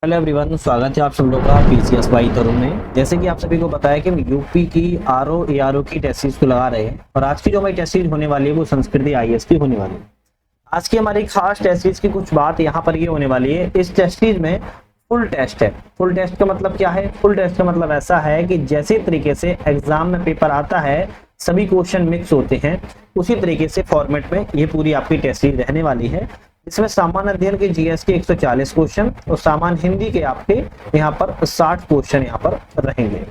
Hello everyone, स्वागत है आप सब लोग का पीसीएस बाई तरुण में। जैसे कि आप सभी को बताया कि यूपी की आरओ एआरओ की टेस्ट सीरीज को लगा रहे हैं और आज की जो हमारी टेस्ट सीरीज होने वाली है वो संस्कृति आईएएस की होने वाली है। आज की हमारी खास टेस्ट सीरीज की कुछ बात यहाँ पर ये होने वाली है। इस टेस्ट सीरीज में फुल टेस्ट है। फुल टेस्ट का मतलब क्या है? फुल टेस्ट का मतलब ऐसा है कि जैसे तरीके से एग्जाम में पेपर आता है, सभी क्वेश्चन मिक्स होते हैं, उसी तरीके से फॉर्मेट में ये पूरी आपकी टेस्ट सीरीज रहने वाली है। इसमें सामान्य अध्ययन के जीएस के 140 क्वेश्चन और सामान्य हिंदी के आपके यहाँ पर 60 क्वेश्चन यहाँ पर रहेंगे।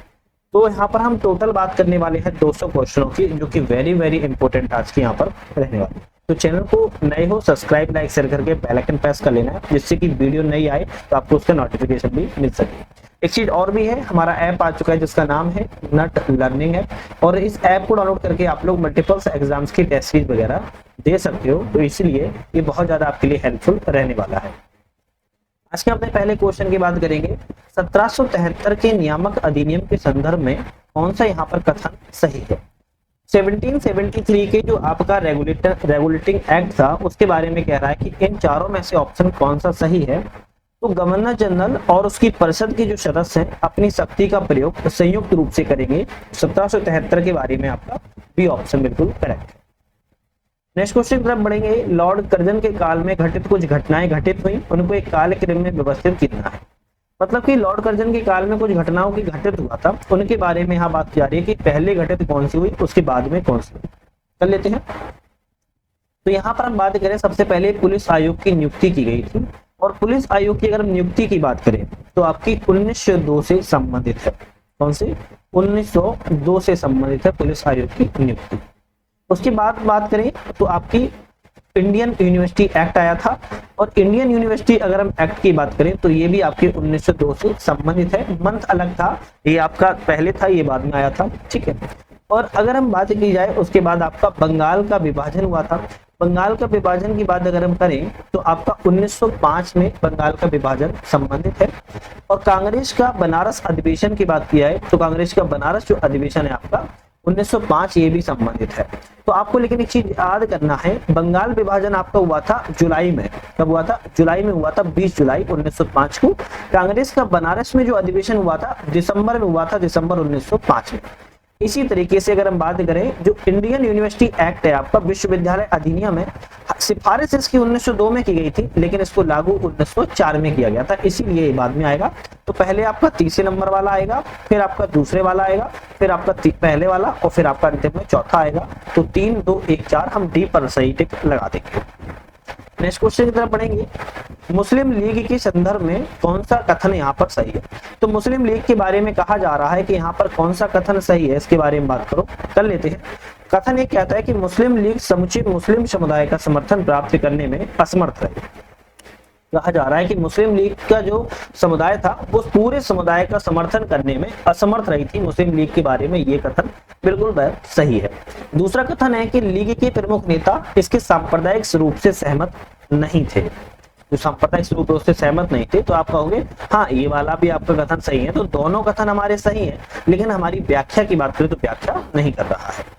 तो यहाँ पर हम टोटल बात करने वाले हैं 200 क्वेश्चनों की, जो कि वेरी वेरी इंपॉर्टेंट आज की यहाँ पर रहने वाली। तो चैनल को नए हो सब्सक्राइब लाइक शेयर करके बेल आइकन प्रेस कर लेना है, जिससे कि वीडियो नई आए तो आपको उसका नोटिफिकेशन भी मिल सके। एक चीज और भी है, हमारा ऐप आ चुका है जिसका नाम है नट लर्निंग ऐप, और इस ऐप को डाउनलोड करके आप लोग मल्टीपल एग्जाम्स की टेस्ट सीरीज वगैरह दे सकते हो। तो इसलिए ये बहुत ज्यादा आपके लिए हेल्पफुल रहने वाला है। आज के अपने पहले क्वेश्चन की बात करेंगे। 1773 के नियामक अधिनियम के संदर्भ में कौन सा यहाँ पर कथन सही है? 1773 के जो आपका रेगुलेटिंग एक्ट था उसके बारे में कह रहा है कि इन चारों में से ऑप्शन कौन सा सही है? तो गवर्नर जनरल और उसकी परिषद के जो सदस्य हैं अपनी शक्ति का प्रयोग संयुक्त रूप से करेंगे। 1773 के बारे में आपका बी ऑप्शन बिल्कुल करेक्ट है। नेक्स्ट क्वेश्चन की तरफ बढ़ेंगे। लॉर्ड कर्जन के काल में घटित कुछ घटनाएं घटित हुई, उनको एक काल क्रम में व्यवस्थित कितना है? मतलब कि लॉर्ड कर्जन के काल में कुछ घटनाओं की घटित हुआ था, उनके बारे में यहाँ बात की जा रही है कि पहले घटित कौन सी हुई, उसके बाद में कौन सी हुई। कर लेते हैं। तो यहाँ पर हम बात करें, सबसे पहले पुलिस आयोग की नियुक्ति की गई थी, और पुलिस आयोग की अगर हम नियुक्ति की बात करें तो आपकी 1902 से संबंधित है। कौन से? 1902 से संबंधित है पुलिस आयोग की नियुक्ति। उसके बाद बात करें तो आपकी इंडियन यूनिवर्सिटी एक्ट आया था, और इंडियन यूनिवर्सिटी अगर हम एक्ट की बात करें तो ये भी आपके 1902 से संबंधित है। मंथ अलग था, ये आपका पहले था, ये बाद में आया था। ठीक है। और अगर हम बात की जाए उसके बाद आपका बंगाल का विभाजन हुआ था। बंगाल का विभाजन की बात अगर हम करें तो आपका 1905 में बंगाल का विभाजन संबंधित है। और कांग्रेस का बनारस अधिवेशन की बात किया है तो कांग्रेस का बनारस जो अधिवेशन है आपका 1905, ये भी संबंधित है। तो आपको लेकिन एक चीज याद करना है, बंगाल विभाजन आपका हुआ था जुलाई में। कब हुआ था? जुलाई में हुआ था, 20 जुलाई 1905 को। कांग्रेस का बनारस में जो अधिवेशन हुआ था दिसंबर में हुआ था, दिसंबर 1905 में। इसी तरीके से अगर हम बात करें, जो इंडियन यूनिवर्सिटी एक्ट है आपका विश्वविद्यालय अधिनियम है, सिफारिश इसकी 1902 में की गई थी, लेकिन इसको लागू 1904 में किया गया था, इसीलिए बाद में आएगा। तो पहले आपका तीसरे नंबर वाला आएगा, फिर आपका दूसरे वाला आएगा, फिर आपका पहले वाला, और फिर आपका अंतिम में चौथा आएगा। तो 3 2 1 4 हम डी पर सही टिक लगा देंगे। नेक्स्ट क्वेश्चन की तरफ बढ़ेंगे। मुस्लिम लीग के संदर्भ में कौन सा कथन यहाँ पर सही है? तो मुस्लिम लीग के बारे में कहा जा रहा है कि यहाँ पर कौन सा कथन सही है, इसके बारे में बात करो। कर लेते हैं। कथन ये कहता है कि मुस्लिम लीग समुचे मुस्लिम समुदाय का समर्थन प्राप्त करने में असमर्थ रही। कहा जा रहा है कि मुस्लिम लीग का जो समुदाय था वो पूरे समुदाय का समर्थन करने में असमर्थ रही थी। मुस्लिम लीग के बारे में ये कथन बिल्कुल सही है। दूसरा कथन है कि लीग के प्रमुख नेता इसके सांप्रदायिक स्वरूप से सहमत नहीं थे। जो सांप्रदायिक स्वरूप से सहमत नहीं थे, तो आप कहोगे हाँ ये वाला भी आपका कथन सही है। तो दोनों कथन हमारे सही है, लेकिन हमारी व्याख्या की बात करें तो व्याख्या नहीं कर रहा है।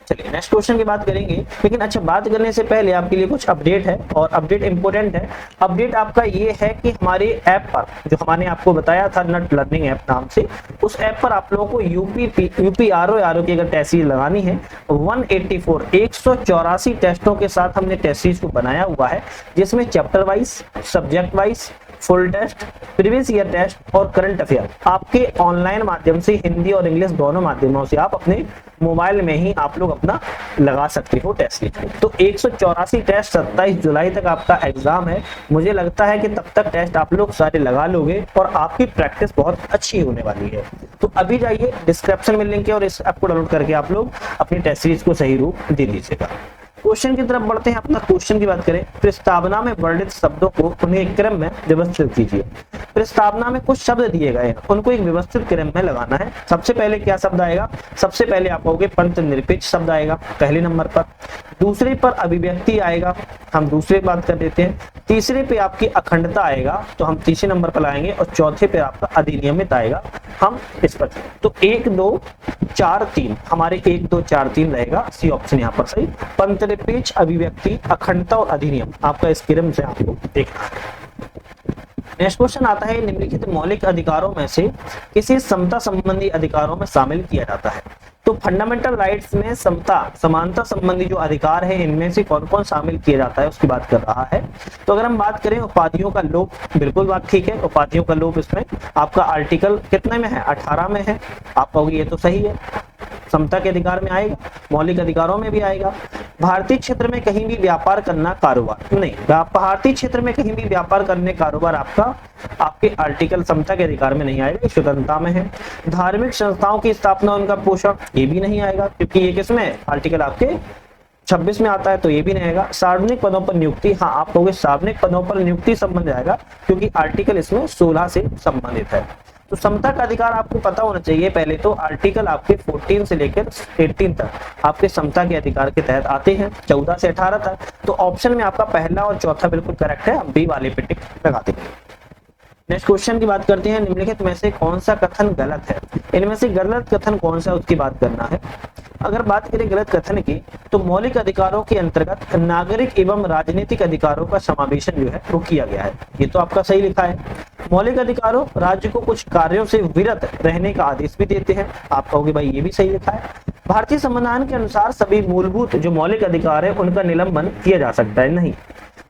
चलिए नेक्स्ट क्वेश्चन की बात करेंगे। लेकिन अच्छा, बात करने से पहले आपके लिए कुछ अपडेट है, और अपडेट इंपॉर्टेंट है। अपडेट आपका ये है कि हमारे ऐप पर, जो हमने आपको बताया था नट लर्निंग ऐप नाम से, उस ऐप पर आप लोगों को यूपी आरओ की अगर टेस्ट सीरीज लगानी है, 184 टेस्टों के साथ हमने टेस्ट सीरीज को बनाया हुआ है, जिसमें chapter wise, subject wise, full test, previous year test और करंट अफेयर आपके ऑनलाइन माध्यम से हिंदी और इंग्लिश दोनों माध्यमों से आप अपने मोबाइल में ही आप लोग अपना लगा सकते हो टेस्ट सीरीज। तो 184 टेस्ट 27 जुलाई तक आपका एग्जाम है। मुझे लगता है कि तब तक टेस्ट आप लोग सारे लगा लोगे और आपकी प्रैक्टिस बहुत अच्छी होने वाली है। तो अभी जाइए, डिस्क्रिप्शन में लिंक है और इस ऐप को डाउनलोड करके आप लोग अपनी टेस्ट सीरीज को सही रूप दे दीजिएगा। क्वेश्चन की तरफ बढ़ते हैं। अपना क्वेश्चन की बात करें, प्रस्तावना में वर्णित शब्दों को उन्हें एक क्रम में व्यवस्थित कीजिए। प्रस्तावना में कुछ शब्द दिए गए हैं, उनको एक व्यवस्थित क्रम में लगाना है। सबसे पहले क्या शब्द आएगा? सबसे पहले आप कहोगे पंथ निरपेक्ष शब्द आएगा पहले नंबर पर। दूसरे पर अभिव्यक्ति आएगा, हम दूसरे बात कर देते हैं। तीसरे पे आपकी अखंडता आएगा, तो हम तीसरे नंबर पर लाएंगे। और चौथे पे आपका अधिनियमित आएगा, हम इस पर। तो 1 2 4 3 हमारे 1 2 4 3 रहेगा, सी ऑप्शन यहाँ पर सही। पंथ निरपेक्ष, अभिव्यक्ति, अखंडता और अधिनियम आपका इस क्रम से आपको देखना है। नेक्स्ट क्वेश्चन आता है निम्नलिखित मौलिक अधिकारों में से किसी समता संबंधी अधिकारों में शामिल किया जाता है। तो फंडामेंटल राइट्स में समता समानता संबंधी जो अधिकार है इनमें से कौन कौन शामिल किया जाता है उसकी बात कर रहा है। तो अगर हम बात करें उपाधियों का लोप, बिल्कुल बात ठीक है, उपाधियों का लोप इसमें आपका आर्टिकल कितने में है, 18 में है। आप कहोगे ये तो सही है, समता के अधिकार में आएगा, मौलिक अधिकारों में भी आएगा। भारतीय क्षेत्र में कहीं भी व्यापार करना कारोबार नहीं, भारतीय क्षेत्र में कहीं भी व्यापार करने कारोबार आपके आर्टिकल समता के अधिकार में नहीं आएगा, स्वतंत्रता में है। धार्मिक संस्थाओं की स्थापना उनका पोषण ये भी नहीं आएगा, क्योंकि ये किसमें है, आर्टिकल आपके 26 में आता है, तो ये भी नहीं आएगा। सार्वजनिक पदों पर नियुक्ति, हाँ आप कहोगे सार्वजनिक पदों पर नियुक्ति संबंध आएगा, क्योंकि आर्टिकल इसमें 16 से संबंधित है। तो समता का अधिकार आपको पता होना चाहिए, पहले तो आर्टिकल आपके 14 से लेकर 18 तक आपके समता के अधिकार के तहत आते हैं, 14 से 18 तक। तो ऑप्शन में आपका पहला और चौथा बिल्कुल करेक्ट है, हम बी वाले पे टिक लगा देंगे। नेक्स्ट क्वेश्चन की बात करते हैं, निम्नलिखित में से कौन सा कथन गलत है, इनमें से गलत कथन कौन सा है उसकी बात करना है। अगर बात करें गलत कथन की, तो मौलिक अधिकारों के अंतर्गत नागरिक एवं राजनीतिक अधिकारों का समावेशन जो है वो किया गया है, ये तो आपका सही लिखा है। मौलिक अधिकारों राज्य को कुछ कार्यों से विरत रहने का आदेश भी देते हैं, आप कहोगे भाई ये भी सही लिखा है। भारतीय संविधान के अनुसार सभी मूलभूत जो मौलिक अधिकार है उनका निलंबन किया जा सकता है, नहीं,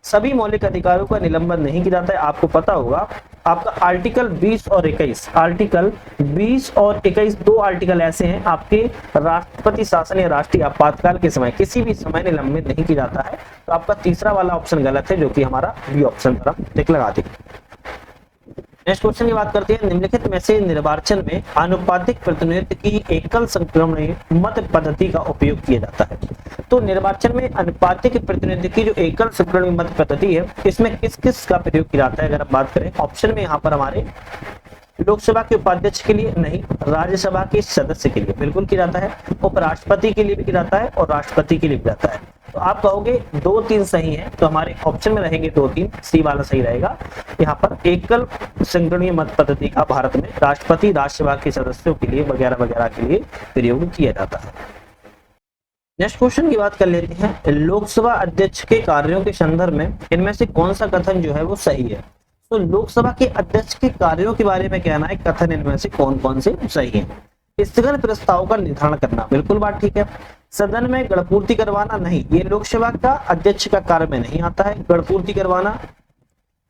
सभी मौलिक अधिकारों का निलंबन नहीं किया जाता है। आपको पता होगा आपका आर्टिकल 20 और 21, आर्टिकल 20 और 21 दो आर्टिकल ऐसे हैं आपके राष्ट्रपति शासन या राष्ट्रीय आपातकाल के समय किसी भी समय निलंबित नहीं किया जाता है। तो आपका तीसरा वाला ऑप्शन गलत है, जो कि हमारा बी ऑप्शन पर हम टिक लगा देंगे। नेक्स्ट क्वेश्चन की बात करते हैं, निम्नलिखित में से निर्वाचन में आनुपातिक प्रतिनिधित्व की एकल संक्रमणीय मत पद्धति का उपयोग किया जाता है। तो निर्वाचन में अनुपातिक प्रतिनिधित्व की जो एकल संक्रमणीय मत पद्धति है इसमें किस किस का प्रयोग किया जाता है, अगर आप बात करें ऑप्शन में यहाँ पर हमारे लोकसभा के उपाध्यक्ष के लिए नहीं, राज्यसभा के सदस्य के लिए बिल्कुल किया जाता है, उपराष्ट्रपति के लिए भी किया जाता है और राष्ट्रपति के लिए भी जाता है। तो आप कहोगे 2-3 सही है, तो हमारे ऑप्शन में रहेंगे 2-3, सी वाला सही रहेगा। यहाँ पर एकल संगणीय मत पद्धति का भारत में राष्ट्रपति राज्यसभा के सदस्यों के लिए वगैरह वगैरह के लिए प्रयोग किया जाता है। नेक्स्ट क्वेश्चन की बात कर लेते हैं, लोकसभा अध्यक्ष के कार्यों के संदर्भ में इनमें से कौन सा कथन जो है वो सही है। तो लोकसभा के अध्यक्ष के कार्यों के बारे में कहना है, कथन इनमें से कौन कौन से सही है। स्थगन प्रस्ताव का निर्धारण करना, बिल्कुल बात ठीक है। सदन में गणपूर्ति करवाना, नहीं, ये लोकसभा का अध्यक्ष का कार्य में नहीं आता है गणपूर्ति करवाना।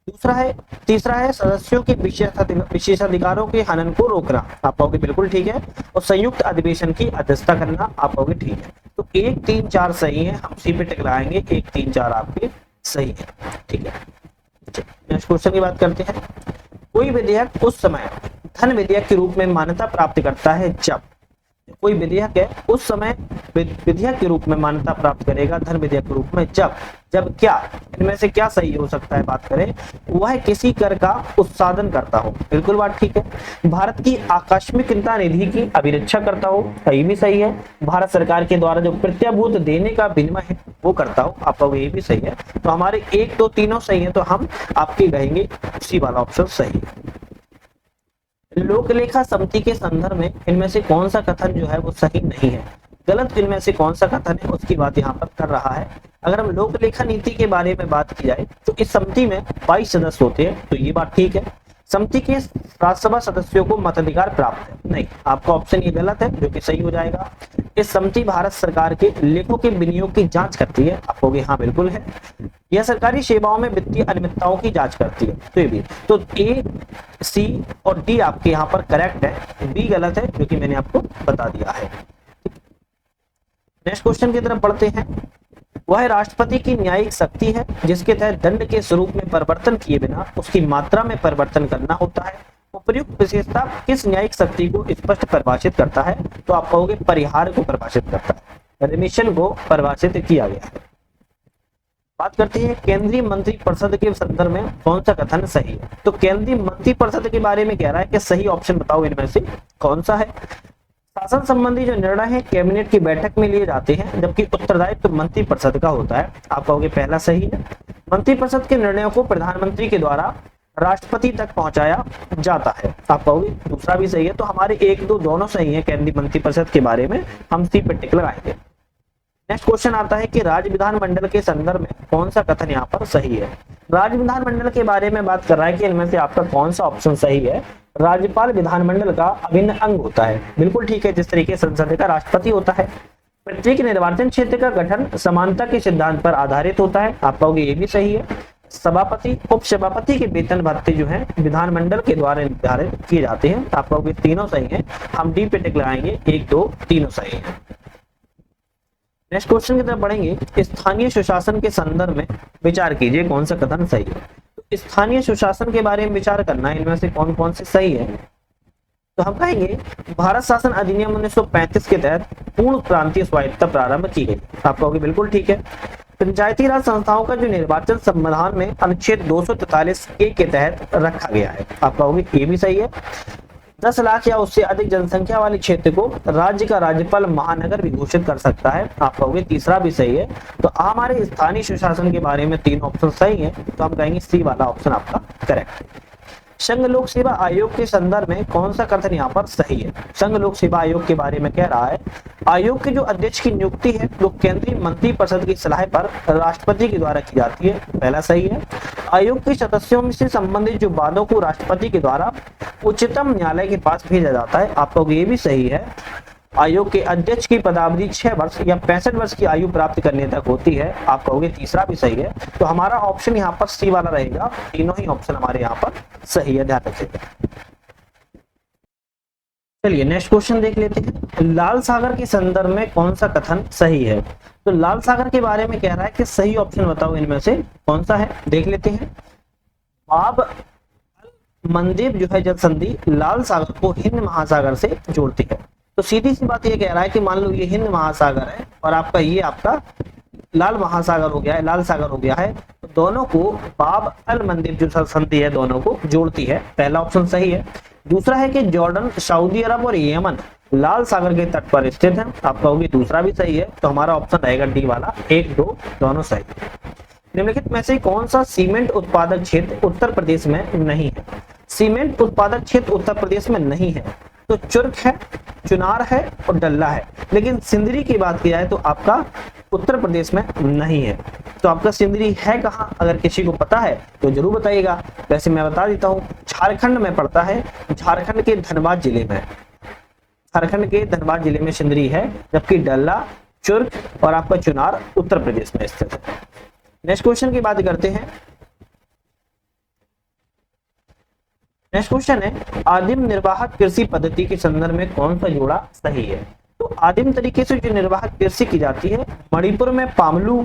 तीसरा है सदस्यों के विशेषाधिकारों के हनन को रोकना, आप कहोगे बिल्कुल ठीक है। और संयुक्त अधिवेशन की अध्यक्षता करना, आप कहोगे ठीक है। तो 1, 3, 4 सही है, हम सी पे टिक लगाएंगे, 1, 3, 4 आपके सही है, ठीक है। नेक्स्ट क्वेश्चन की बात करते हैं, कोई विधेयक उस समय धन विधेयक के रूप में मान्यता प्राप्त करता है जब, कोई विधेयक है उस समय विधेयक के रूप में मान्यता प्राप्त करेगा धन विधेयक के रूप में जब क्या, इनमें से क्या सही हो सकता है, बात करें वह किसी कर का उत्साधन करता हो, बिल्कुल बात ठीक है। भारत की आकस्मिकता निधि की अभिरक्षा करता हो, ये भी सही है। भारत सरकार के द्वारा जो प्रत्याभूत देने का विनिमय है वो करता हो, आप कहोगे ये भी सही है। तो हमारे 1, 2, तीनों सही है, तो हम आपके कहेंगे सी वाला ऑप्शन सही है। लोकलेखा समिति के संदर्भ में इनमें से कौन सा कथन जो है वो सही नहीं है, गलत इनमें से कौन सा कथन है उसकी बात यहाँ पर कर रहा है। अगर हम लोकलेखा नीति के बारे में बात की जाए तो इस समिति में 22 सदस्य होते हैं, तो ये बात ठीक है। समिति के राज्यसभा सदस्यों को मताधिकार प्राप्त है, नहीं, आपका ऑप्शन ये गलत है, जो कि सही हो जाएगा। इस समिति भारत सरकार के लेखों के विनियोग की जांच करती है, आप कहोगे हाँ बिल्कुल है। यह सरकारी सेवाओं में वित्तीय अनियमितताओं की जांच करती है, तो ये भी, तो ए, सी और डी आपके यहाँ पर करेक्ट है, बी गलत है, जो कि मैंने आपको बता दिया है। नेक्स्ट क्वेश्चन की तरफ बढ़ते हैं, वह राष्ट्रपति की न्यायिक शक्ति है जिसके तहत दंड के स्वरूप में परिवर्तन किए बिना उसकी मात्रा में परिवर्तन करना होता है। उपयुक्त विशेषता किस न्यायिक शक्ति को स्पष्ट परिभाषित करता है, तो आप कहोगे परिहार को परिभाषित करता है, रिमिशन को परिभाषित किया गया है। बात करते हैं केंद्रीय मंत्रिपरिषद के संदर्भ में कौन सा कथन सही है। तो केंद्रीय मंत्रिपरिषद के बारे में कह रहा है कि सही ऑप्शन बताओ इनमें से कौन सा है। शासन संबंधी जो निर्णय है कैबिनेट की बैठक में लिए जाते हैं, जबकि उत्तरदायित्व मंत्रिपरिषद का होता है, आप कहोगे पहला सही है। मंत्रिपरिषद के निर्णयों को प्रधानमंत्री के द्वारा राष्ट्रपति तक पहुंचाया जाता है, आप कहोगे दूसरा भी सही है। तो हमारे 1, 2 दोनों सही है केंद्रीय मंत्रिपरिषद के बारे में, हम सी पे टिक लगाएंगे। नेक्स्ट क्वेश्चन आता है कि राज्य विधानमंडल के संदर्भ में कौन सा कथन यहाँ पर सही है। राज्य विधानमंडल के बारे में बात कर रहा है कि इनमें से आपका कौन सा ऑप्शन सही है। राज्यपाल विधानमंडल का अभिन्न अंग होता है, बिल्कुल ठीक है, जिस तरीके से संसद का राष्ट्रपति होता है। प्रत्येक निर्वाचन क्षेत्र का गठन समानता के सिद्धांत पर आधारित होता है, आप कहोगे ये भी सही है। सभापति उप सभापति के वेतन भत्ते जो है विधानमंडल के द्वारा निर्धारित किए जाते हैं, आप कहोगे तीनों सही है। हम डी पे टिक लगाएंगे, 1 2 तीनों सही है। नेक्स्ट क्वेश्चन की तरफ बढ़ेंगे। स्थानीय सुशासन के संदर्भ में विचार कीजिए, कौन सा कथन सही है। तो स्थानीय सुशासन के बारे में विचार करना है, इनमें से कौन कौन से सही है। तो हम कहेंगे भारत शासन अधिनियम 1935 के तहत पूर्ण प्रांतीय स्वायत्तता प्रारंभ की गई, आप कहोगे बिल्कुल ठीक है। पंचायती राज संस्थाओं का जो निर्वाचन संविधान में अनुच्छेद 243 के तहत रखा गया है, आप कहोगे ये भी सही है। 10 लाख या उससे अधिक जनसंख्या वाले क्षेत्र को राज्य का राज्यपाल महानगर भी घोषित कर सकता है, आप कहोगे तीसरा भी सही है। तो हमारे स्थानीय सुशासन के बारे में 3 ऑप्शन सही है, तो हम कहेंगे सी वाला ऑप्शन आपका करेक्ट है। संघ लोक सेवा आयोग के संदर्भ में कौन सा कथन यहाँ पर सही है। संघ लोक सेवा आयोग के बारे में कह रहा है आयोग के जो अध्यक्ष की नियुक्ति है वो केंद्रीय मंत्रिपरिषद की सलाह पर राष्ट्रपति के द्वारा की जाती है, पहला सही है। आयोग के सदस्यों से संबंधित जो वादों को राष्ट्रपति के द्वारा उच्चतम न्यायालय के पास भेजा जाता है, आपको ये भी सही है। आयोग के अध्यक्ष की पदावधि 6 वर्ष या 65 वर्ष की आयु प्राप्त करने तक होती है, आप कहोगे तीसरा भी सही है। तो हमारा ऑप्शन यहाँ पर सी वाला रहेगा, तीनों ही ऑप्शन हमारे यहाँ पर सही है, ध्यान रखिएगा। चलिए नेक्स्ट क्वेश्चन देख लेते हैं। लाल सागर के संदर्भ में कौन सा कथन सही है। तो लाल सागर के बारे में कह रहा है कि सही ऑप्शन बताओ इनमें से कौन सा है, देख लेते हैं। बाब मंदेब जो है जल संधि लाल सागर को हिंद महासागर से जोड़ती है। तो सीधी सी बात ये कह रहा है कि मान लो ये हिंद महासागर है और आपका ये आपका लाल महासागर हो गया है, लाल सागर हो गया है, तो दोनों को बाब अल मंदेब जो संधि है दोनों को जोड़ती है, पहला ऑप्शन सही है। दूसरा है कि जॉर्डन, सऊदी अरब और यमन लाल सागर के तट पर स्थित है, आप कहोगे दूसरा भी सही है। तो हमारा ऑप्शन रहेगा डी वाला, 1 2 दोनों सही। निम्नलिखित में से कौन सा सीमेंट उत्पादक क्षेत्र उत्तर प्रदेश में नहीं है। सीमेंट उत्पादक क्षेत्र उत्तर प्रदेश में नहीं है तो चुर्क है, चुनार है और डल्ला है, लेकिन सिंदरी की बात की जाए तो आपका उत्तर प्रदेश में नहीं है। तो आपका सिंदरी है कहाँ, अगर किसी को पता है तो जरूर बताइएगा। वैसे मैं बता देता हूँ, झारखंड में पड़ता है, झारखंड के धनबाद जिले में, झारखंड के धनबाद जिले में सिंदरी है, जबकि डल्ला, चुर्क और आपका चुनार उत्तर प्रदेश में स्थित है। नेक्स्ट क्वेश्चन की बात करते हैं। नेक्स्ट क्वेश्चन है आदिम निर्वाहक कृषि पद्धति के संदर्भ में कौन सा जोड़ा सही है। तो आदिम तरीके से जो निर्वाहक कृषि की जाती है, मणिपुर में पामलू,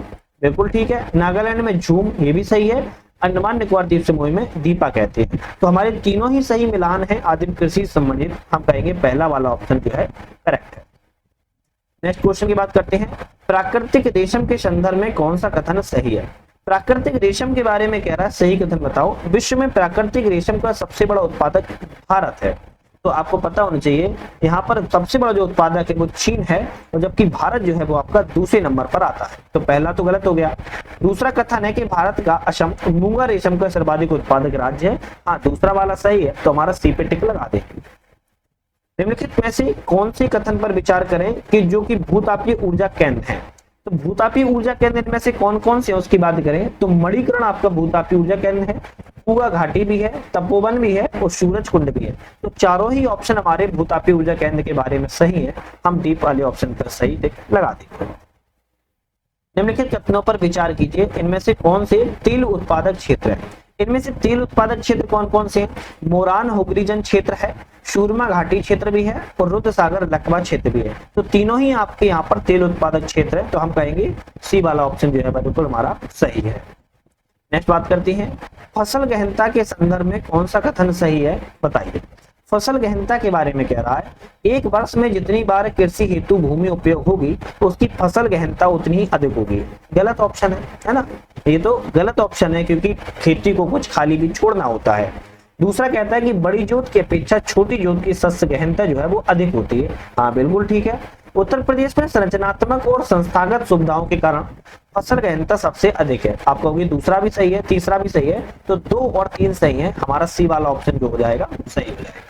बिल्कुल ठीक है। नागालैंड में झूम, ये भी सही है। अंडमान निकोबार द्वीप समूह में दीपा कहते हैं। तो हमारे तीनों ही सही मिलान है आदिम कृषि संबंधित, हम कहेंगे पहला वाला ऑप्शन जो है करेक्ट है। नेक्स्ट क्वेश्चन की बात करते हैं। प्राकृतिक रेशम के संदर्भ में कौन सा कथन सही है। प्राकृतिक रेशम के बारे में कह रहा है सही कथन बताओ। विश्व में प्राकृतिक रेशम का सबसे बड़ा उत्पादक भारत है, तो आपको पता होना चाहिए यहाँ पर सबसे बड़ा जो उत्पादक है वो चीन है, और जबकि भारत जो है वो आपका दूसरे नंबर पर आता है। तो पहला तो गलत हो गया। दूसरा कथन है कि भारत का असम मूंगा रेशम का सर्वाधिक उत्पादक राज्य है, हाँ दूसरा वाला सही है, तो हमारा सी पे टिक लगा देंगे। निम्नलिखित में से कौन से कथन पर विचार करें कि जो कि भूतापीय ऊर्जा केंद्र है। तो भूतापीय ऊर्जा केंद्र में से कौन कौन से उसकी बात करें तो मणिकरण आपका भूतापीय ऊर्जा केंद्र है, पूगा घाटी भी है, तपोवन भी है और सूरज कुंड भी है। तो चारों ही ऑप्शन हमारे भूतापीय ऊर्जा केंद्र के बारे में सही है, हम डीप वाले ऑप्शन पर सही लगा देंगे। निम्नलिखित कथनों पर विचार कीजिए, इनमें से कौन से तेल उत्पादक क्षेत्र है। इनमें से तेल उत्पादक क्षेत्र कौन कौन से हैं। मोरान हुगरीजन क्षेत्र है, सूरमा घाटी क्षेत्र भी है और रुद्र सागर लकवा क्षेत्र भी है। तो तीनों ही आपके यहाँ पर तेल उत्पादक क्षेत्र है, तो हम कहेंगे सी वाला ऑप्शन जो है बिल्कुल हमारा सही है। नेक्स्ट बात करते हैं फसल गहनता के संदर्भ में कौन सा कथन सही है बताइए। फसल गहनता के बारे में कह रहा है एक वर्ष में जितनी बार कृषि हेतु भूमि उपयोग होगी उसकी फसल गहनता उतनी ही अधिक होगी। गलत ऑप्शन है ना, ये तो गलत ऑप्शन है क्योंकि खेती को कुछ खाली भी छोड़ना होता है। दूसरा कहता है कि बड़ी जोत की अपेक्षा छोटी जोत की शस्य गहनता जो है वो अधिक होती है, हाँ बिल्कुल ठीक है। उत्तर प्रदेश में संरचनात्मक और संस्थागत सुविधाओं के कारण फसल गहनता सबसे अधिक है, आप कहोगे दूसरा भी सही है, तीसरा भी सही है, तो 2 और 3 सही है, हमारा सी वाला ऑप्शन जो हो जाएगा सही हो जाएगा।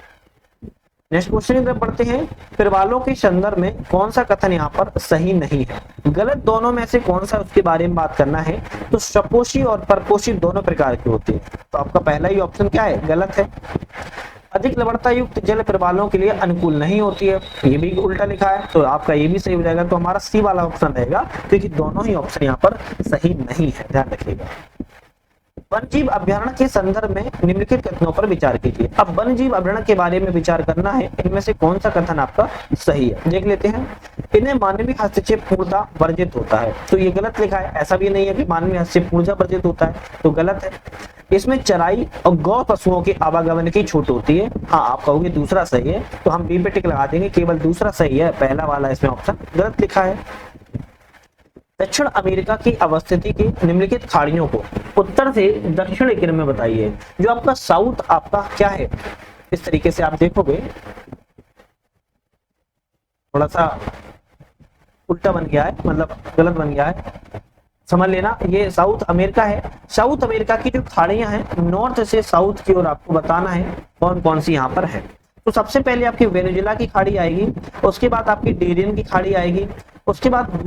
नेक्स्ट क्वेश्चन की तरफ पढ़ते हैं। फिर वालों के संदर्भ में कौन सा कथन यहाँ पर सही नहीं है? गलत दोनों में से कौन सा, उसके बारे में बात करना है। तो सपोषी और परपोषी दोनों प्रकार के होते हैं, तो आपका पहला ही ऑप्शन क्या है? गलत है। अधिक लवणता युक्त जल प्रवालों के लिए अनुकूल नहीं होती है, ये भी उल्टा लिखा है, तो आपका ये भी सही हो जाएगा। तो हमारा सी वाला ऑप्शन रहेगा, क्योंकि दोनों ही ऑप्शन यहाँ पर सही नहीं है, ध्यान रखिएगा। वन जीव अभ्यारण्य के संदर्भ में निम्नलिखित कथनों पर विचार कीजिए। अब वन जीव अभ्यारण्य के बारे में विचार करना है, इनमें से कौन सा कथन आपका सही है, देख लेते हैं। इन्हें मानवीय हस्तक्षेप पूर्णतः वर्जित होता है, तो ये गलत लिखा है। ऐसा भी नहीं है कि मानवीय हस्तक्षेप पूर्णतः वर्जित होता है, तो गलत है। इसमें चराई और गौ पशुओं के आवागमन की छूट होती है, हाँ आप कहोगे दूसरा सही है, तो हम बी पे टिक लगा देंगे, केवल दूसरा सही है, पहला वाला इसमें ऑप्शन गलत लिखा है। दक्षिण अमेरिका की अवस्थिति की निम्नलिखित खाड़ियों को उत्तर से दक्षिण क्रम में बताइए। जो आपका साउथ आपका क्या है, इस तरीके से आप देखोगे थोड़ा सा उल्टा बन गया है, मतलब गलत बन गया है, समझ लेना। ये साउथ अमेरिका है। साउथ अमेरिका की जो खाड़ियां हैं नॉर्थ से साउथ की ओर आपको बताना है कौन कौन सी यहाँ पर है। तो सबसे पहले आपकी वेनेजुला की खाड़ी आएगी, उसके बाद आपकी डेरियन की खाड़ी आएगी, उसके बाद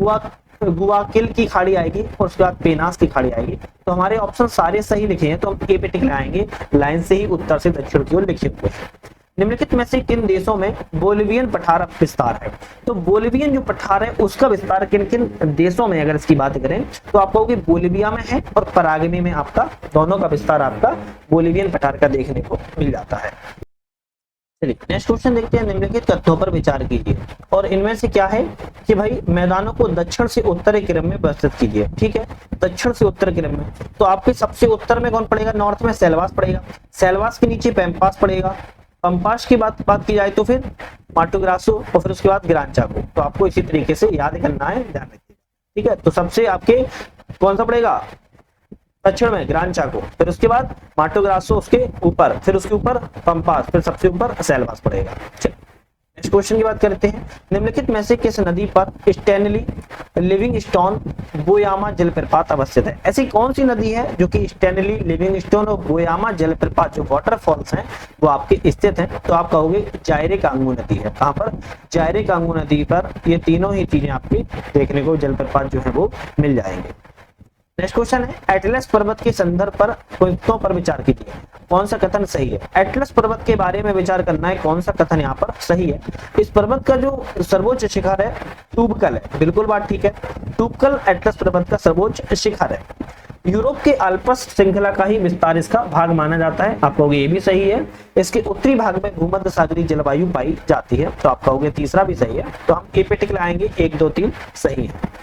गुआकिल की खाड़ी आएगी, और उसके बाद पेनास की खाड़ी आएगी। तो हमारे ऑप्शन सारे सही लिखे हैं, तो हम ए पे टिक लगाएंगे, लाइन से ही उत्तर से दक्षिण की ओर लिखे हुए हैं। निम्नलिखित में से किन देशों में बोलिवियन पठार विस्तार है? तो बोलिवियन जो पठार है उसका विस्तार किन किन देशों में, अगर इसकी बात करें तो आप कहोगे बोलिविया में है और पराग्वे में, आपका दोनों का विस्तार आपका बोलिवियन पठार का देखने को मिल जाता है। चलिए नेक्स्ट क्वेश्चन देखते हैं। निम्नलिखित तथ्यों पर विचार कीजिए, और इनमें से क्या है कि भाई मैदानों को दक्षिण से उत्तरी क्रम में व्यवस्थित कीजिए, ठीक है, दक्षिण से उत्तर क्रम में। तो आपके सबसे उत्तर में कौन पड़ेगा? नॉर्थ में सेल्वास पड़ेगा, सेल्वास के नीचे पैम्पास पड़ेगा, पंपास की बात की जाए तो फिर माटो ग्रासो, और फिर उसके बाद ग्रान चाको। तो आपको इसी तरीके से याद करना है, ध्यान रखिए, ठीक है। तो सबसे आपके कौन सा पड़ेगा? दक्षिण में ग्रान चाको, फिर उसके बाद माटो ग्रासो उसके ऊपर, फिर उसके ऊपर पंपास, फिर सबसे ऊपर सेल्वास पड़ेगा। नेक्स्ट क्वेश्चन की बात करते हैं। निम्नलिखित में से किस नदी पर स्टैनली लिविंगस्टोन बोयामा जलप्रपात अवस्थित है? ऐसी कौन सी नदी है जो कि स्टैनली लिविंगस्टोन और बोयामा जलप्रपात जो वाटरफॉल्स हैं वो आपके स्थित हैं? तो आप कहोगे जायरे कांगू नदी है। कहां पर? जायरे कांगू नदी पर ये तीनों ही चीजें आपकी देखने को, जलप्रपात जो है वो मिल जाएंगे। नेक्स्ट क्वेश्चन है, एटलस पर्वत के संदर्भ पर कथनों पर विचार कीजिए, कौन सा कथन सही है? एटलस पर्वत के बारे में विचार करना है, कौन सा कथन यहाँ पर सही है? इस पर्वत का जो सर्वोच्च शिखर है टूबकल है, बिल्कुल बात ठीक है, टूबकल एटलस पर्वत का सर्वोच्च शिखर है। यूरोप के आल्प्स श्रृंखला का ही विस्तार इसका भाग माना जाता है, आप कहोगे ये भी सही है। इसके उत्तरी भाग में भूमध्य सागरीय जलवायु पाई जाती है, तो आप कहोगे तीसरा भी सही है। तो हम ए पे टिक लगाएंगे, 1 2 3 सही है।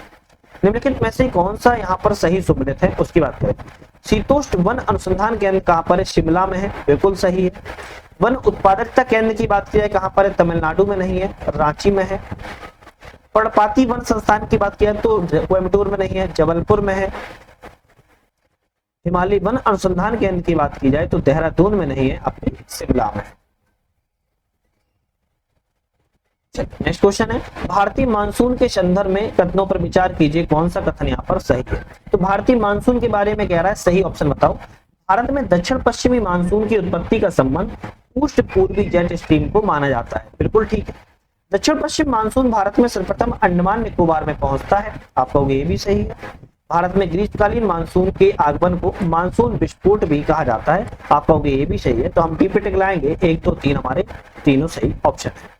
निम्नलिखित में से कौन सा यहाँ पर सही सुमेलित है उसकी बात करें। शीतोष्ण वन अनुसंधान केंद्र कहाँ पर है? शिमला में है, बिल्कुल सही है। वन उत्पादकता केंद्र की बात की जाए कहाँ पर है? तमिलनाडु में नहीं है, रांची में है। पर्णपाती वन संस्थान की बात की जाए तो कोयम्बटूर में नहीं है, जबलपुर में है। हिमालय वन अनुसंधान केंद्र की बात की जाए तो देहरादून में नहीं है, अपने शिमला में है। नेक्स्ट क्वेश्चन है, भारतीय मानसून के संदर्भ में कथनों पर विचार कीजिए, कौन सा कथन यहाँ पर सही है? तो भारतीय मानसून के बारे में कह रहा है, सही ऑप्शन बताओ। भारत में दक्षिण पश्चिमी मानसून की उत्पत्ति का संबंध ऊष्ट पूर्वी जेट स्ट्रीम को माना जाता है, बिल्कुल ठीक है। दक्षिण पश्चिम मानसून भारत में सर्वप्रथम अंडमान निकोबार में पहुंचता है, आप कहोगे ये भी सही है। भारत में ग्रीष्मकालीन मानसून के आगमन को मानसून विस्फोट भी कहा जाता है, आप कहोगे ये भी सही है। तो हम बी पे टिक लाएंगे, 1 2 3 हमारे तीनों सही ऑप्शन है।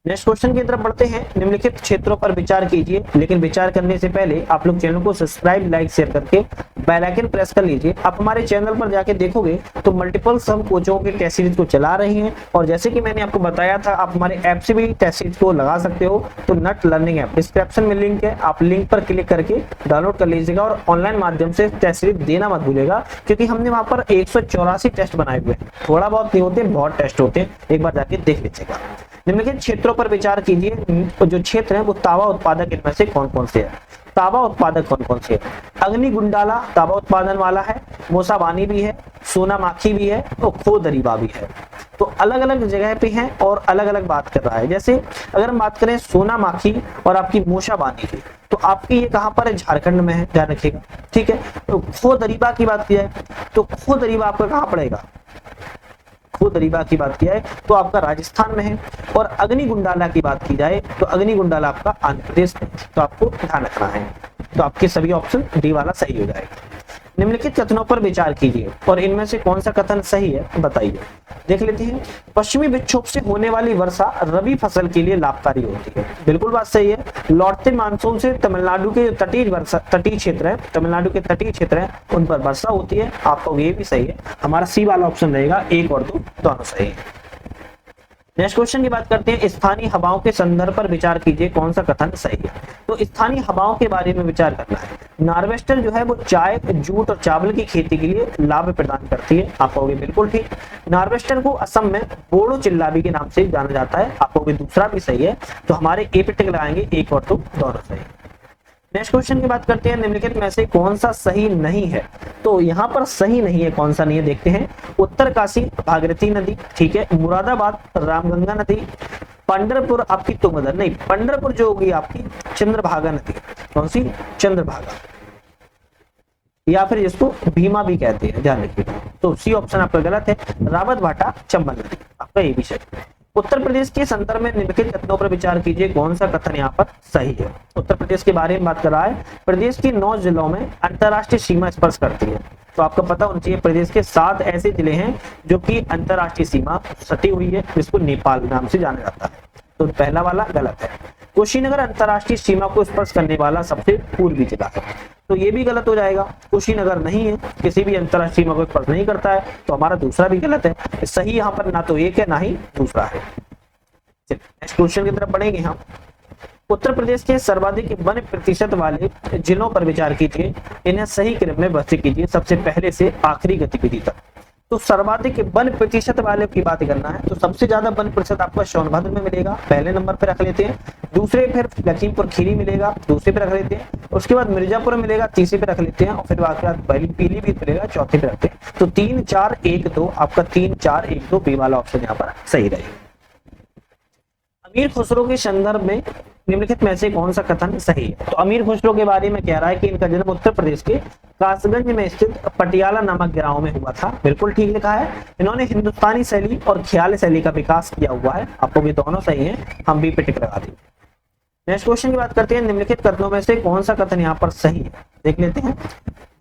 नेक्स्ट क्वेश्चन की तरफ बढ़ते हैं। निम्नलिखित क्षेत्रों पर विचार कीजिए, लेकिन विचार करने से पहले आप लोग चैनल को सब्सक्राइब, लाइक, शेयर करके बेल आइकन प्रेस कर लीजिए। आप हमारे चैनल पर जाके देखोगे तो मल्टीपल सब कोचों की टेस्ट सीरीज को चला रही हैं, और जैसे कि मैंने आपको बताया था आप हमारे ऐप से भी टेस्ट सीरीज को लगा सकते हो। तो नट लर्निंग ऐप डिस्क्रिप्शन में लिंक है, आप लिंक पर क्लिक करके डाउनलोड कर लीजिएगा और ऑनलाइन माध्यम से टेस्ट सीरीज देना मत भूलिएगा, क्योंकि हमने वहां पर 184 टेस्ट बनाए हुए हैं। थोड़ा बहुत नहीं होते, बहुत टेस्ट होते हैं, एक बार जाके देख लीजिएगा। निम्नलिखित क्षेत्रों पर विचार कीजिए, जो क्षेत्र है वो तावा उत्पादक इनमें से कौन कौन से है? तावा उत्पादक कौन कौन से है? अग्निगुंडाला तावा उत्पादन वाला है, मोसाबानी भी है, सोनामाखी भी है और खोदरीबा भी है। तो अलग अलग जगह पे हैं और अलग अलग बात कर रहा है। जैसे अगर हम बात करें सोनामाखी और आपकी मोसाबानी की, तो आपकी ये कहां पर है? झारखंड में है, ध्यान रखिएगा, ठीक है। तो खोदरीबा की बात की जाए तो खोदरीबा आपका कहां पड़ेगा? खुद रीवा की बात की जाए तो आपका राजस्थान में है, और अग्निकुंडाला की बात की जाए तो अग्निकुंडाला आपका आंध्र प्रदेश में। तो आपको ध्यान रखना है, तो आपके सभी ऑप्शन डी वाला सही हो जाएगा। निम्नलिखित कथनों पर विचार कीजिए और इनमें से कौन सा कथन सही है बताइए। देख लेते हैं। पश्चिमी विक्षोभ से होने वाली वर्षा रबी फसल के लिए लाभकारी होती है। बिल्कुल बात सही है। लौटते मानसून से तमिलनाडु के तटीय क्षेत्र है, तमिलनाडु के तटीय क्षेत्र है, उन पर वर्षा होती है। आपको ये भी सही है। हमारा सी वाला ऑप्शन रहेगा, 1 और 2 दोनों सही है। नेक्स्ट क्वेश्चन की बात करते हैं। स्थानीय हवाओं के संदर्भ पर विचार कीजिए, कौन सा कथन सही है। तो स्थानीय हवाओं के बारे में विचार करना है। नार्वेस्टर जो है वो चाय, जूट और चावल की खेती के लिए लाभ प्रदान करती है। आप कहोगे बिल्कुल ठीक। नार्वेस्टर को असम में बोडो चिल्लाबी के नाम से जाना जाता है। आप कहोगे दूसरा भी सही है। तो हमारे ए पे टिक लगाएंगे, 1 और 2 दोनों सही है। नेक्स्ट क्वेश्चन की बात करते हैं। निम्नलिखित में से कौन सा सही नहीं है। तो यहाँ पर सही नहीं है, कौन सा नहीं है देखते हैं। उत्तरकाशी भागीरथी नदी, ठीक है। मुरादाबाद रामगंगा नदी। पंढरपुर आपकी तुंगभद्रा, नहीं, पंढरपुर जो होगी आपकी चंद्रभागा नदी। कौन सी? चंद्रभागा, या फिर जिसको भीमा भी कहते हैं, ध्यान रखिएगा। तो सी ऑप्शन आपका गलत है। रावत भाटा चंबल नदी, आपका ये भी सही है। उत्तर प्रदेश के संदर्भ में निम्नलिखित कथनों पर विचार कीजिए, कौन सा कथन यहाँ पर सही है। उत्तर प्रदेश के बारे में बात कर रहा है। प्रदेश के 9 जिलों में अंतर्राष्ट्रीय सीमा स्पर्श करती है। तो आपको पता होना चाहिए प्रदेश के 7 ऐसे जिले हैं जो कि अंतर्राष्ट्रीय सीमा सटी हुई है, जिसको नेपाल नाम से जाना जाता है। तो पहला वाला गलत है। कुशीनगर अंतर्राष्ट्रीय सीमा को स्पर्श करने वाला सबसे पूर्वी जिला है। तो ये भी गलत हो जाएगा। कुशीनगर नहीं है, किसी भी अंतर्राष्ट्रीय सीमा को स्पर्श नहीं करता है। तो हमारा दूसरा भी गलत है। सही यहाँ पर ना तो एक है ना ही दूसरा है। नेक्स्ट क्वेश्चन की तरफ बढ़ेंगे हम। उत्तर प्रदेश के सर्वाधिक वन प्रतिशत वाले जिलों पर विचार कीजिए, इन्हें सही क्रम में व्यवस्थित कीजिए, सबसे पहले से आखिरी गतिविधि तक। तो सर्वाधिक वन प्रतिशत वाले की बात करना है, तो सबसे ज्यादा वन प्रतिशत आपको सोनभद्र में मिलेगा, पहले नंबर पे रख लेते हैं। दूसरे फिर लखीमपुर खीरी मिलेगा, दूसरे पे रख लेते हैं। उसके बाद मिर्जापुर मिलेगा, तीसरे पे रख लेते हैं। और फिर पीलीभीत मिलेगा, चौथे पे रखते हैं। तो 3 4 1 2 आपका 3 4 1 2 बी वाला ऑप्शन यहाँ पर सही रहेगा। अमीर खुसरो के संदर्भ में निम्नलिखित में से कौन सा कथन सही है। तो अमीर खुसरो के बारे में कह रहा है कि इनका जन्म उत्तर प्रदेश के कासगंज में स्थित पटियाला नामक गांव में हुआ था। बिल्कुल ठीक लिखा है। इन्होंने हिंदुस्तानी शैली और ख्याल शैली का विकास किया हुआ है। आपको भी दोनों सही है, हम भी पे टिक लगा देंगे। नेक्स्ट क्वेश्चन की बात करते हैं। निम्नलिखित कथनों में से कौन सा कथन यहाँ पर सही है, देख लेते हैं।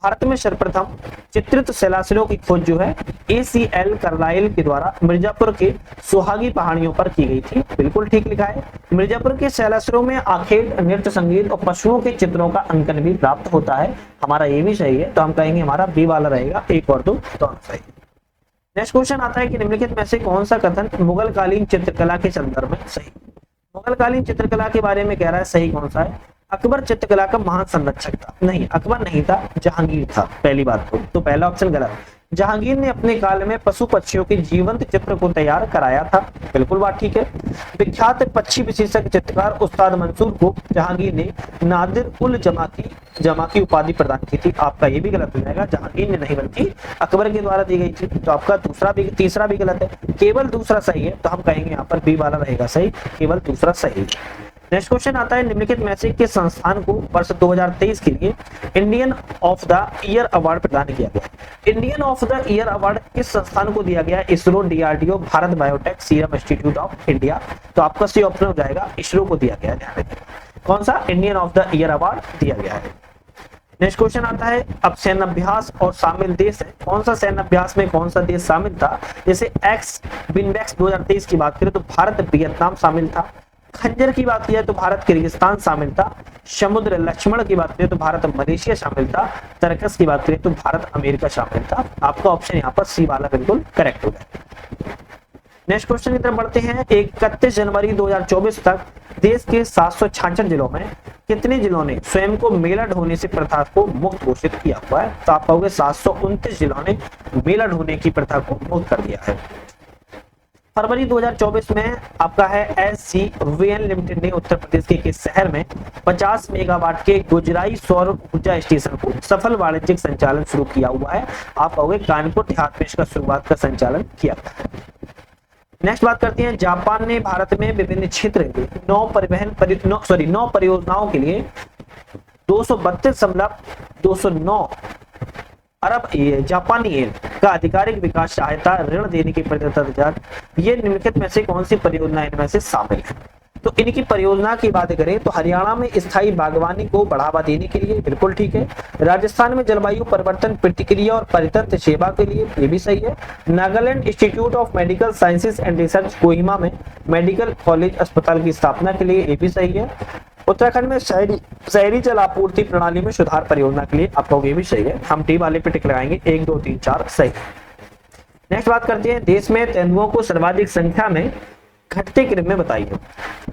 भारत में सर्वप्रथम चित्रित शिलाशिलों की खोज जो है ACL कार्लाइल के द्वारा मिर्जापुर के सुहागी पहाड़ियों पर की गई थी। बिल्कुल ठीक लिखा है। मिर्जापुर के शिलाशिलों में आखेट, नृत्य, संगीत और पशुओं के चित्रों का अंकन भी प्राप्त होता है। हमारा ये भी सही है। तो हम कहेंगे हमारा बी वाला रहेगा, 1 और 2 दोनों सही। नेक्स्ट क्वेश्चन आता है कि निम्नलिखित में से कौन सा कथन मुगल कालीन चित्रकला के संदर्भ में सही। मुगल कालीन चित्रकला के बारे में कह रहा है, सही कौन सा है। अकबर चित्रकला का महान संरक्षक था। नहीं, अकबर नहीं था, जहांगीर था। पहली बात तो पहला ऑप्शन गलत। जहांगीर ने अपने काल में पशु पक्षियों के जीवंत चित्र को तैयार कराया था। बिल्कुल बात ठीक है। विख्यात पक्षी विशेषज्ञ चित्रकार उस्ताद मंसूर को जहांगीर ने नादिर उल जमा की उपाधि प्रदान की थी। आपका ये भी गलत हो जाएगा। जहांगीर ने नहीं बल्कि अकबर के द्वारा दी गई थी। तो आपका तीसरा भी गलत है, केवल दूसरा सही है। तो हम कहेंगे यहाँ पर बी वाला रहेगा सही, केवल दूसरा सही है। नेक्स्ट क्वेश्चन आता है। निम्नलिखित में से किस संस्थान को वर्ष 2023 के लिए Indian of the year award प्रदान किया गया। Indian of the year award किस संस्थान को दिया गया। ISRO, DRDO, Bharat biotech, serum institute of India. तो आपका सी ऑप्शन हो जाएगा, इसरो को दिया गया है। कौन सा Indian of the year award दिया गया है। नेक्स्ट क्वेश्चन आता है। अब सैन्य अभ्यास और शामिल देश है, कौन सा सैन्य अभ्यास में कौन सा देश शामिल था। जैसे बिनबैक्स 2023 की बात करें तो भारत वियतनाम शामिल था। खंजर की बात की जाए तो भारत किर्गिस्तान शामिल था। समुद्र लक्ष्मण की बात करें तो भारत मलेशिया शामिल था। तरकस की बात करें तो भारत अमेरिका शामिल था। आपका ऑप्शन यहाँ पर सी वाला बिल्कुल करेक्ट हो जाएगा। नेक्स्ट क्वेश्चन की तरफ बढ़ते हैं। 31 जनवरी 2024 तक देश के 766 जिलों में कितने जिलों ने स्वयं को मेला ढोने से प्रथा को मुक्त घोषित किया हुआ है। तो आप कहोगे 729 जिलों ने मेला ढोने की प्रथा को मुक्त कर दिया है। फरवरी 2024 में आपका है SCVN लिमिटेड ने उत्तर प्रदेश के किस शहर में 50 मेगावाट के गुजराई सौर ऊर्जा स्टेशन को सफल वाणिज्यिक संचालन शुरू किया हुआ है। आप कहोगे कानपुर देहात में इसका शुरुआत का संचालन किया था। नेक्स्ट बात करते हैं। जापान ने भारत में विभिन्न क्षेत्र में 9 परियोजनाओं के लिए 232.209 अरब जापानी येन का आधिकारिक विकास सहायता ऋण देने की प्रतिबद्धता, ये निम्नलिखित में से कौन सी परियोजना इनमें से शामिल है? तो इनकी परियोजना की बात करें तो हरियाणा में स्थायी बागवानी को बढ़ावा देने के लिए, बिल्कुल ठीक है। राजस्थान में जलवायु परिवर्तन प्रतिक्रिया और परितंत्र सेवा के लिए, ये भी सही है। Nagaland institute of medical sciences and research Kohima में मेडिकल कॉलेज अस्पताल की स्थापना के लिए, ये भी सही है। उत्तराखंड में शहरी जल आपूर्ति प्रणाली में सुधार परियोजना के लिए, आपको ये भी सही है। हम टी वाले पे टिक लगाएंगे, 1 2 3 4 सही। नेक्स्ट बात करते हैं, देश में तेंदुओं को सर्वाधिक संख्या में घटते क्रम में बताइए।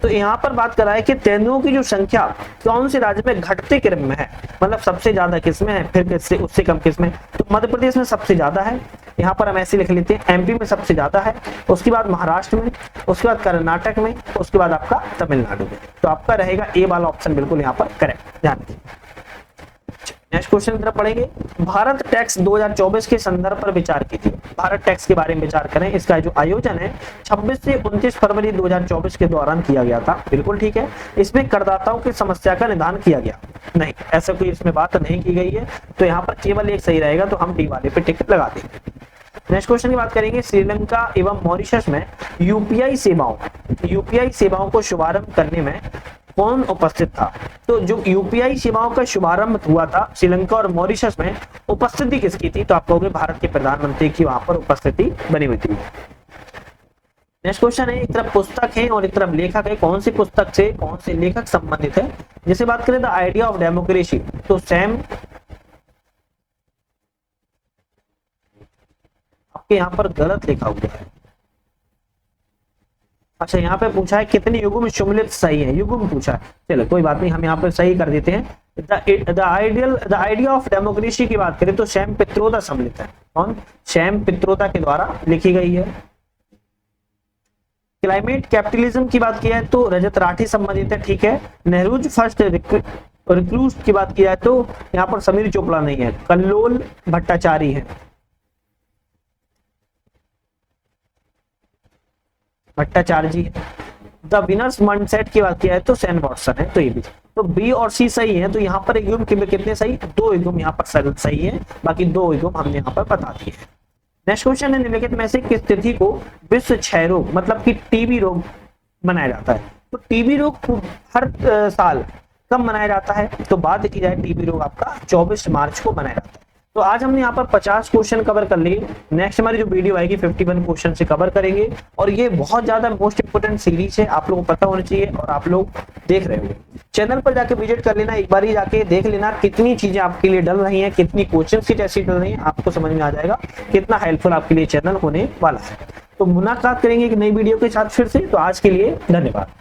तो यहाँ पर बात करा है कि तेंदुओं की जो संख्या कौन से राज्य में घटते क्रम में है, मतलब सबसे ज्यादा किसमें है, फिर किससे उससे कम किसमें। तो मध्य प्रदेश में सबसे ज्यादा है, यहाँ पर हम ऐसे लिख लेते हैं। एमपी में सबसे ज्यादा है, उसके बाद महाराष्ट्र में, उसके बाद कर्नाटक में, उसके बाद आपका तमिलनाडु में। तो आपका रहेगा ए वाला ऑप्शन बिल्कुल यहाँ पर करेक्ट, ध्यान दीजिए। नेक्स्ट क्वेश्चन की तरफ पढ़ेंगे। भारत टैक्स 2024 के संदर्भ पर विचार कीजिए। भारत टैक्स के बारे में विचार करें। इसका जो आयोजन है 26 से 29 फरवरी 2024 के दौरान किया गया था, बिल्कुल ठीक है। इसमें करदाताओं की समस्या का निदान किया गया नहीं, ऐसा कोई इसमें बात नहीं की गई है। तो यहाँ पर केवल एक सही रहेगा, तो हम डी वाले पे टिक लगा देंगे। नेक्स्ट क्वेश्चन की बात करेंगे। श्रीलंका एवं मॉरिशस में यूपीआई सेवाओं को शुभारंभ करने में कौन उपस्थित था? तो जो यूपीआई सेवाओं का शुभारंभ हुआ था श्रीलंका और मॉरिशस में, उपस्थिति किसकी थी? तो आप कहोगे भारत के प्रधानमंत्री की वहां पर उपस्थिति बनी हुई थी। नेक्स्ट क्वेश्चन है, एक तरफ पुस्तक है और एक तरफ लेखक है, कौन सी पुस्तक से कौन से लेखक संबंधित है? जैसे बात करें द आइडिया ऑफ डेमोक्रेसी, तो सैम, आपके यहाँ पर गलत लिखा हुआ है। अच्छा, यहाँ पे पूछा है कितने युगों में सम्मिलित, सही है, युगम पूछा है। चलो कोई बात नहीं, हम यहाँ पर सही कर देते हैं। द आइडिया ऑफ डेमोक्रेसी की बात करें तो सैम पित्रोदा सम्मिलित है। कौन? सैम पित्रोदा के द्वारा लिखी गई है। क्लाइमेट कैपिटलिज्म की बात किया है तो रजत राठी संबंधित है, ठीक है। नेहरूज फर्स्ट रिक्रूट की बात किया है तो यहाँ पर समीर चोपड़ा नहीं है, कल्लोल भट्टाचार्य है, भट्टाचार्य जी। द विनर्स माइंडसेट की बात किया है तो सैन वॉटसन है, तो ये भी। तो बी और सी सही है, तो यहाँ पर युग्म कितने सही? 2 युग्म यहाँ पर सही है, बाकी 2 युग्म हमने यहाँ पर बता दिए हैं। नेक्स्ट क्वेश्चन है, निम्नलिखित में से किस तिथि को विश्व क्षय रोग मतलब कि टीबी रोग मनाया जाता है? तो टीबी रोग हर साल कब मनाया जाता है? तो बात की जाए टीबी रोग आपका 24 मार्च को मनाया जाता है। तो आज हमने यहाँ पर 50 क्वेश्चन कवर कर लिए। नेक्स्ट हमारी जो वीडियो आएगी 51 क्वेश्चन से कवर करेंगे, और ये बहुत ज्यादा मोस्ट इंपोर्टेंट सीरीज है, आप लोगों को पता होना चाहिए, और आप लोग देख रहे होंगे। चैनल पर जाके विजिट कर लेना, एक बार ही जाके देख लेना कितनी चीजें आपके लिए डल रही हैं, कितनी कोचिंग सीट ऐसी डल रही है, आपको समझ में आ जाएगा कितना हेल्पफुल आपके लिए चैनल होने वाला है। तो मुलाकात करेंगे एक नई वीडियो के साथ फिर से। तो आज के लिए धन्यवाद।